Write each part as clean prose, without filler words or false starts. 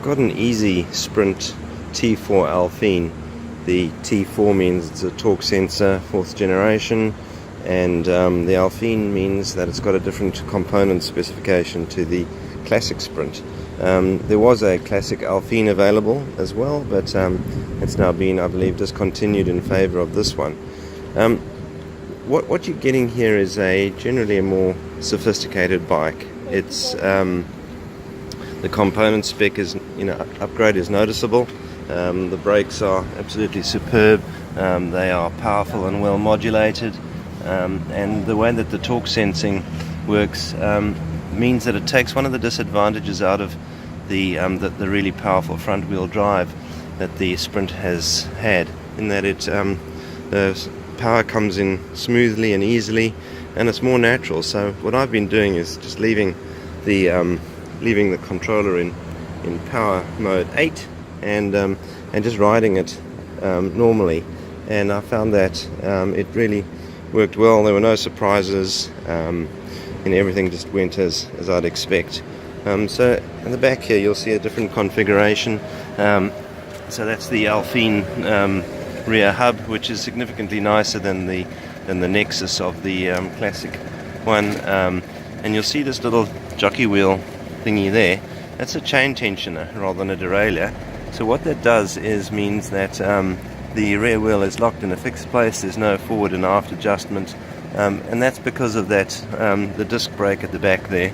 I've got an Ezee Sprint T4 Alfine. The T4 means it's a torque sensor, 4th generation, and the Alfine means that it's got a different component specification to the classic Sprint. There was a classic Alfine available as well, but it's now been, I believe, discontinued in favor of this one. What you're getting here is generally a more sophisticated bike. It's the component spec is, upgrade is noticeable. The brakes are absolutely superb. They are powerful and well modulated, and the way that the torque sensing works means that it takes one of the disadvantages out of the really powerful front wheel drive that the Sprint has had, in that the power comes in smoothly and easily, and it's more natural. So what I've been doing is just leaving the controller in power mode 8 and just riding it normally, and I found that it really worked well. There were no surprises, and everything just went as I'd expect. So in the back here you'll see a different configuration. So that's the Alfine rear hub, which is significantly nicer than the Nexus of the classic one, and you'll see this little jockey wheel thingy there. That's a chain tensioner rather than a derailleur. So what that does means that the rear wheel is locked in a fixed place. There's no forward and aft adjustment, and that's because of that the disc brake at the back there,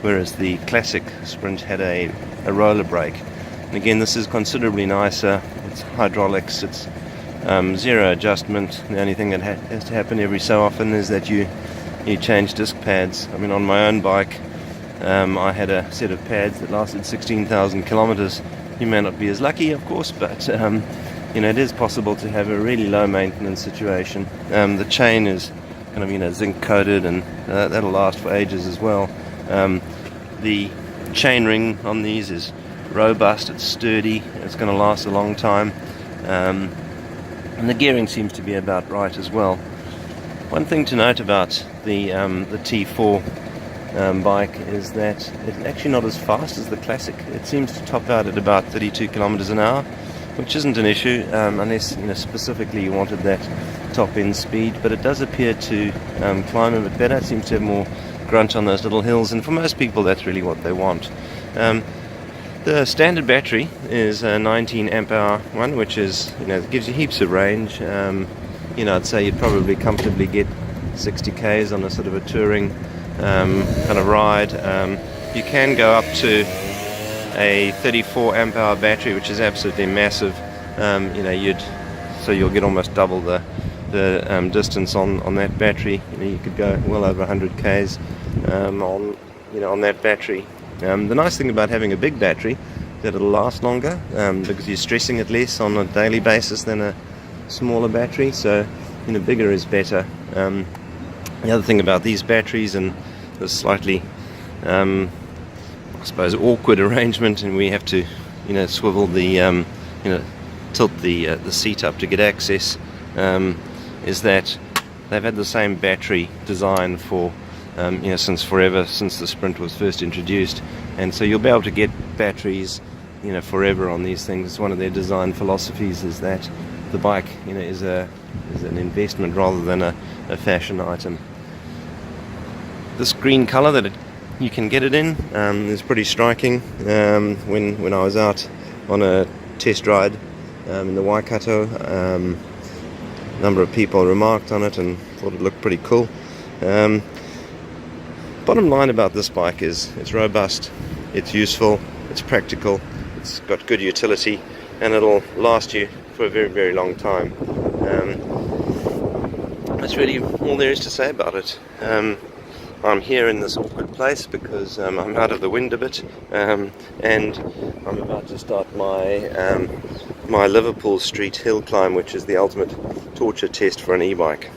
whereas the classic Sprint had a roller brake. And again, this is considerably nicer. It's hydraulics, it's zero adjustment. The only thing that has to happen every so often is that you change disc pads. I mean, on my own bike, I had a set of pads that lasted 16,000 kilometers. You may not be as lucky, of course, but it is possible to have a really low maintenance situation. The chain is kind of zinc coated, and that'll last for ages as well. The chain ring on these is robust, it's sturdy, it's going to last a long time, and the gearing seems to be about right as well. One thing to note about the T4 bike is that it's actually not as fast as the classic. It seems to top out at about 32 kilometers an hour, which isn't an issue unless specifically you wanted that top end speed, but it does appear to climb a bit better. It seems to have more grunt on those little hills, and for most people that's really what they want. The standard battery is a 19 amp hour one, which is, it gives you heaps of range. I'd say you'd probably comfortably get 60 k's on a sort of a touring kind of ride. You can go up to a 34 amp hour battery, which is absolutely massive. You'll get almost double the distance on that battery. You could go well over 100 k's on that battery. The nice thing about having a big battery is that it'll last longer, because you're stressing it less on a daily basis than a smaller battery. So bigger is better. The other thing about these batteries, and this slightly I suppose awkward arrangement, and we have to swivel the tilt the seat up to get access, is that they've had the same battery design for since forever, since the Sprint was first introduced, and so you'll be able to get batteries forever on these things. It's one of their design philosophies, is that the bike is an investment rather than a fashion item. This green color that you can get it in is pretty striking. When I was out on a test ride in the Waikato, a number of people remarked on it and thought it looked pretty cool. Bottom line about this bike is it's robust, it's useful, it's practical, it's got good utility, and it'll last you for a very, very long time. That's really all there is to say about it. I'm here in this awkward place because I'm out of the wind a bit, and I'm about to start my Liverpool Street hill climb, which is the ultimate torture test for an e-bike.